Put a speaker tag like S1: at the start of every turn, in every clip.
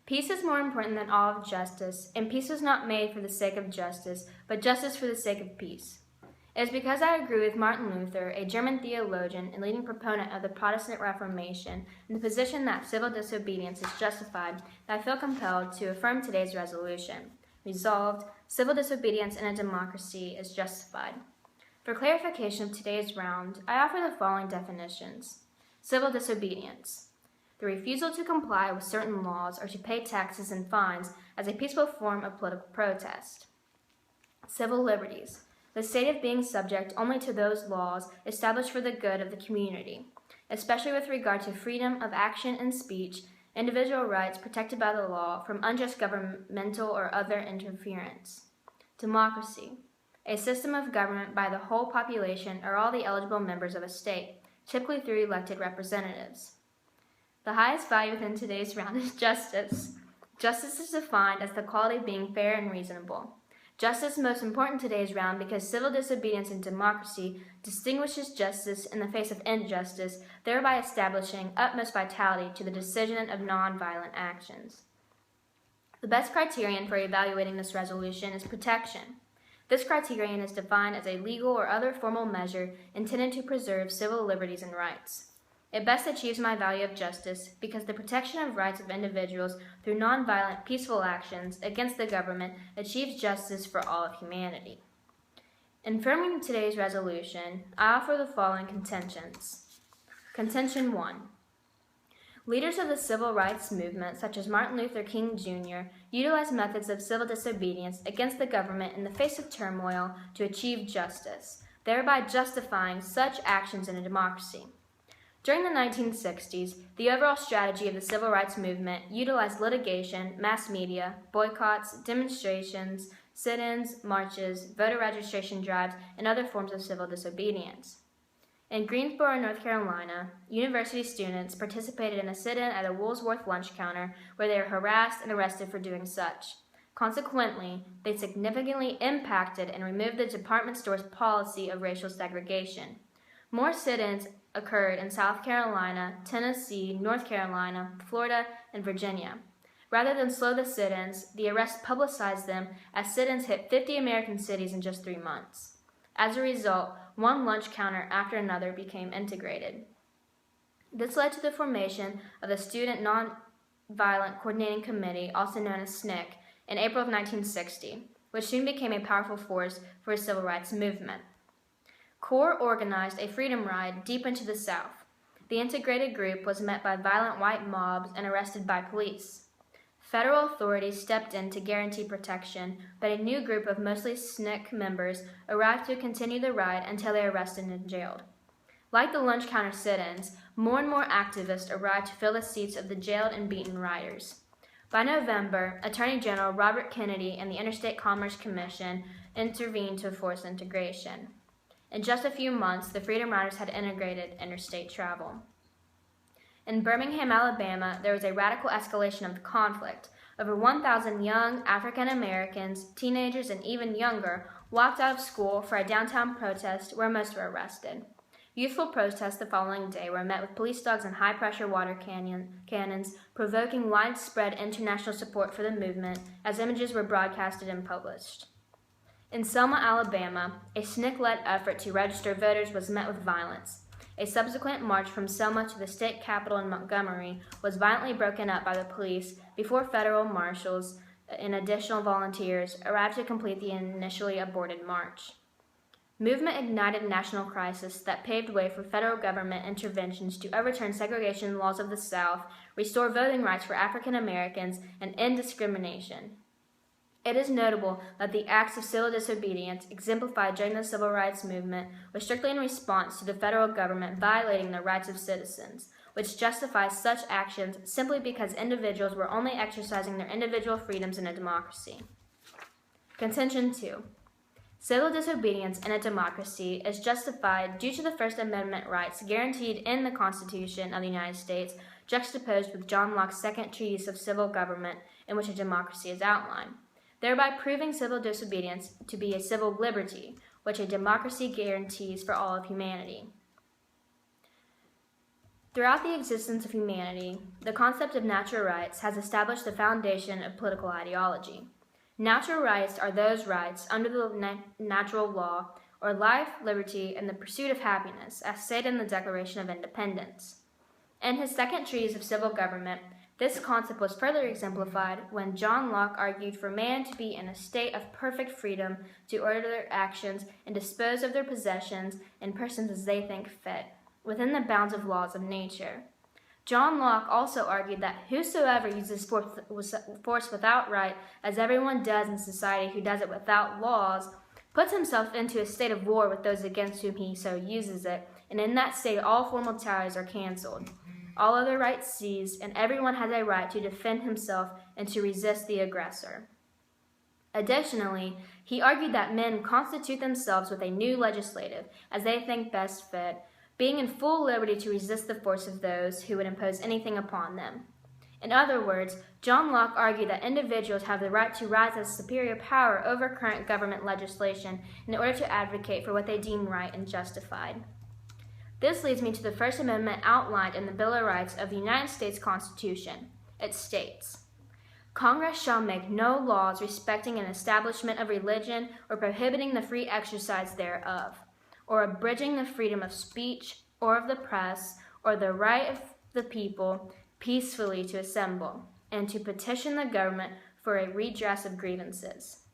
S1: Peace is more important than all of justice, and peace was not made for the sake of justice, but justice for the sake of peace. It is because I agree with Martin Luther, a German theologian and leading proponent of the Protestant Reformation, in the position that civil disobedience is justified, that I feel compelled to affirm today's resolution. Resolved, civil disobedience in a democracy is justified. For clarification of today's round, I offer the following definitions. Civil disobedience: the refusal to comply with certain laws or to pay taxes and fines as a peaceful form of political protest. Civil liberties: the state of being subject only to those laws established for the good of the community, especially with regard to freedom of action and speech, individual rights protected by the law from unjust governmental or other interference. Democracy: a system of government by the whole population or all the eligible members of a state, typically through elected representatives. The highest value within today's round is justice. Justice is defined as the quality of being fair and reasonable. Justice is most important in today's round because civil disobedience in democracy distinguishes justice in the face of injustice, thereby establishing utmost vitality to the decision of nonviolent actions. The best criterion for evaluating this resolution is protection. This criterion is defined as a legal or other formal measure intended to preserve civil liberties and rights. It best achieves my value of justice because the protection of rights of individuals through nonviolent, peaceful actions against the government achieves justice for all of humanity. In affirming today's resolution, I offer the following contentions. Contention 1. Leaders of the civil rights movement, such as Martin Luther King Jr., utilized methods of civil disobedience against the government in the face of turmoil to achieve justice, thereby justifying such actions in a democracy. During the 1960s, the overall strategy of the civil rights movement utilized litigation, mass media, boycotts, demonstrations, sit-ins, marches, voter registration drives, and other forms of civil disobedience. In Greensboro, North Carolina, university students participated in a sit-in at a Woolworth lunch counter where they were harassed and arrested for doing such. Consequently, they significantly impacted and removed the department store's policy of racial segregation. More sit-ins occurred in South Carolina, Tennessee, North Carolina, Florida, and Virginia. Rather than slow the sit-ins, the arrests publicized them as sit-ins hit 50 American cities in just 3 months. As a result, one lunch counter after another became integrated. This led to the formation of the Student Nonviolent Coordinating Committee, also known as SNCC, in April of 1960, which soon became a powerful force for the civil rights movement. CORE organized a freedom ride deep into the South. The integrated group was met by violent white mobs and arrested by police. Federal authorities stepped in to guarantee protection, but a new group of mostly SNCC members arrived to continue the ride until they were arrested and jailed. Like the lunch counter sit-ins, more and more activists arrived to fill the seats of the jailed and beaten riders. By November, Attorney General Robert Kennedy and the Interstate Commerce Commission intervened to force integration. In just a few months, the Freedom Riders had integrated interstate travel. In Birmingham, Alabama, there was a radical escalation of the conflict. Over 1,000 young African Americans, teenagers, and even younger walked out of school for a downtown protest where most were arrested. Youthful protests the following day were met with police dogs and high-pressure water cannons, provoking widespread international support for the movement as images were broadcasted and published. In Selma, Alabama, a SNCC-led effort to register voters was met with violence. A subsequent march from Selma to the state capitol in Montgomery was violently broken up by the police before federal marshals and additional volunteers arrived to complete the initially aborted march. Movement ignited a national crisis that paved way for federal government interventions to overturn segregation laws of the South, restore voting rights for African Americans, and end discrimination. It is notable that the acts of civil disobedience exemplified during the civil rights movement were strictly in response to the federal government violating the rights of citizens, which justifies such actions simply because individuals were only exercising their individual freedoms in a democracy. Contention 2. Civil disobedience in a democracy is justified due to the First Amendment rights guaranteed in the Constitution of the United States, juxtaposed with John Locke's Second Treatise of Civil Government, in which a democracy is outlined, thereby proving civil disobedience to be a civil liberty, which a democracy guarantees for all of humanity. Throughout the existence of humanity, the concept of natural rights has established the foundation of political ideology. Natural rights are those rights under the natural law, or life, liberty, and the pursuit of happiness, as stated in the Declaration of Independence. In his second treatise of civil government, this concept was further exemplified when John Locke argued for man to be in a state of perfect freedom to order their actions and dispose of their possessions and persons as they think fit, within the bounds of laws of nature. John Locke also argued that whosoever uses force without right, as everyone does in society who does it without laws, puts himself into a state of war with those against whom he so uses it, and in that state all formal ties are cancelled, all other rights seized, and everyone has a right to defend himself and to resist the aggressor. Additionally, he argued that men constitute themselves with a new legislative, as they think best fit, being in full liberty to resist the force of those who would impose anything upon them. In other words, John Locke argued that individuals have the right to rise as superior power over current government legislation in order to advocate for what they deem right and justified. This leads me to the First Amendment outlined in the Bill of Rights of the United States Constitution. It states, "Congress shall make no laws respecting an establishment of religion or prohibiting the free exercise thereof, or abridging the freedom of speech or of the press, or the right of the people peacefully to assemble, and to petition the government for a redress of grievances."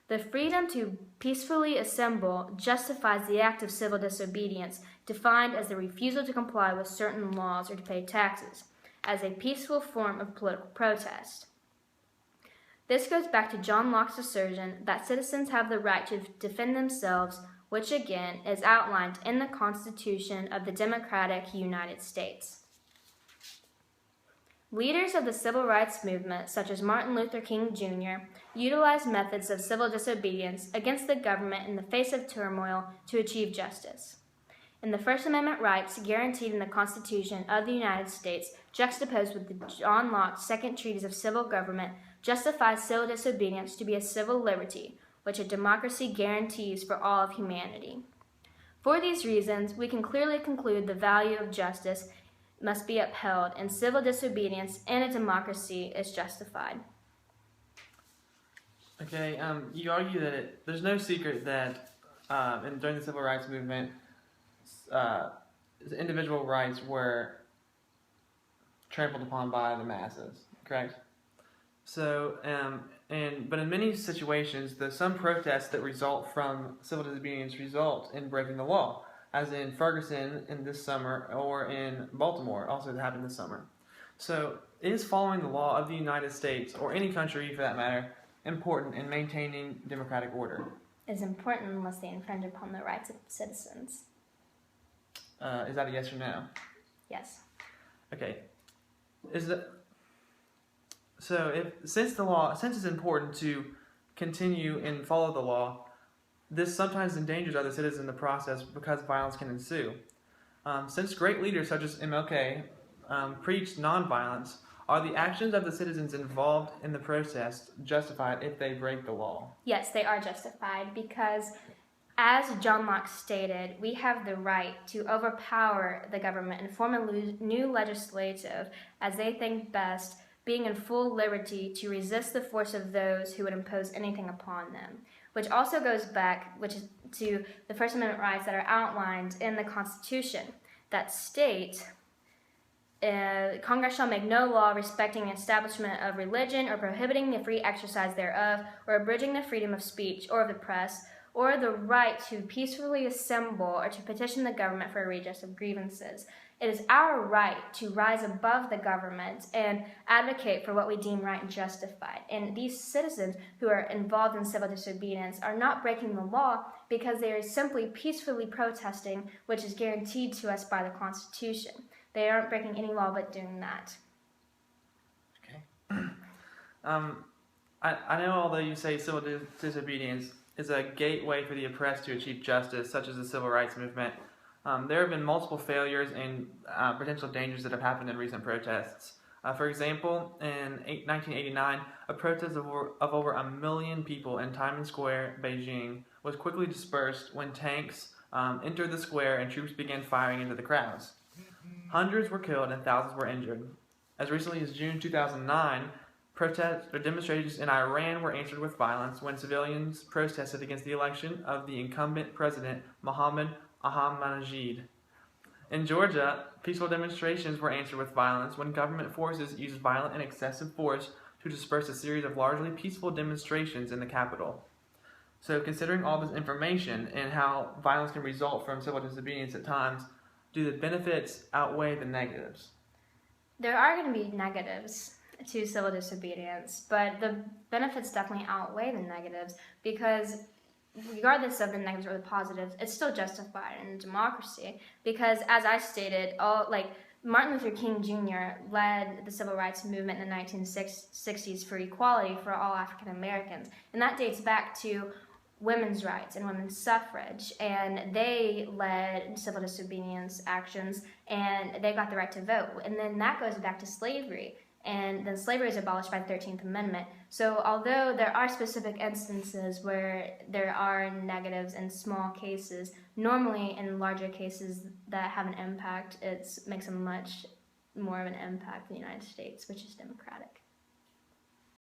S1: The freedom to peacefully assemble justifies the act of civil disobedience, defined as the refusal to comply with certain laws or to pay taxes, as a peaceful form of political protest. This goes back to John Locke's assertion that citizens have the right to defend themselves, which again is outlined in the Constitution of the Democratic United States. Leaders of the civil rights movement, such as Martin Luther King Jr., utilized methods of civil disobedience against the government in the face of turmoil to achieve justice. And the First Amendment rights guaranteed in the Constitution of the United States, juxtaposed with the John Locke's Second Treatise of Civil Government, justifies civil disobedience to be a civil liberty, which a democracy guarantees for all of humanity. For these reasons, we can clearly conclude the value of justice must be upheld, and civil disobedience in a democracy is justified.
S2: Okay, you argue that there's no secret that during the civil rights movement, individual rights were trampled upon by the masses, correct? So, but in many situations, some protests that result from civil disobedience result in breaking the law, as in Ferguson in this summer, or in Baltimore, also that happened this summer. So, is following the law of the United States, or any country for that matter, important in maintaining democratic order?
S1: It is important unless they infringe upon the rights of citizens.
S2: Is that a yes or no?
S1: Yes.
S2: Okay. Since it's important to continue and follow the law, this sometimes endangers other citizens in the process because violence can ensue. Since great leaders such as MLK preached nonviolence, are the actions of the citizens involved in the protest justified if they break the law?
S1: Yes, they are justified because, as John Locke stated, we have the right to overpower the government and form a new legislative as they think best, being in full liberty to resist the force of those who would impose anything upon them, which also goes back to the First Amendment rights that are outlined in the Constitution that state, Congress shall make no law respecting the establishment of religion or prohibiting the free exercise thereof, or abridging the freedom of speech or of the press, or the right to peacefully assemble or to petition the government for a redress of grievances. It is our right to rise above the government and advocate for what we deem right and justified. And these citizens who are involved in civil disobedience are not breaking the law because they are simply peacefully protesting, which is guaranteed to us by the Constitution. They aren't breaking any law but doing that.
S2: Okay. I know although you say civil disobedience is a gateway for the oppressed to achieve justice, such as the civil rights movement, there have been multiple failures and potential dangers that have happened in recent protests. For example, in 1989, a protest of over 1 million people in Tiananmen Square, Beijing, was quickly dispersed when tanks entered the square and troops began firing into the crowds. Hundreds were killed and thousands were injured. As recently as June 2009, protests or demonstrations in Iran were answered with violence when civilians protested against the election of the incumbent president, Mohammed Ahmadinejad. In Georgia, peaceful demonstrations were answered with violence when government forces used violent and excessive force to disperse a series of largely peaceful demonstrations in the capital. So, considering all this information and how violence can result from civil disobedience at times, do the benefits outweigh the negatives?
S1: There are going to be negatives to civil disobedience, but the benefits definitely outweigh the negatives because regardless of the negatives or the positives, it's still justified in a democracy because, as I stated, Martin Luther King Jr. led the civil rights movement in the 1960s for equality for all African Americans, and that dates back to women's rights and women's suffrage, and they led civil disobedience actions, and they got the right to vote. And then that goes back to slavery, and then slavery is abolished by the 13th Amendment. So although there are specific instances where there are negatives in small cases, normally in larger cases that have an impact, it makes a much more of an impact in the United States, which is democratic.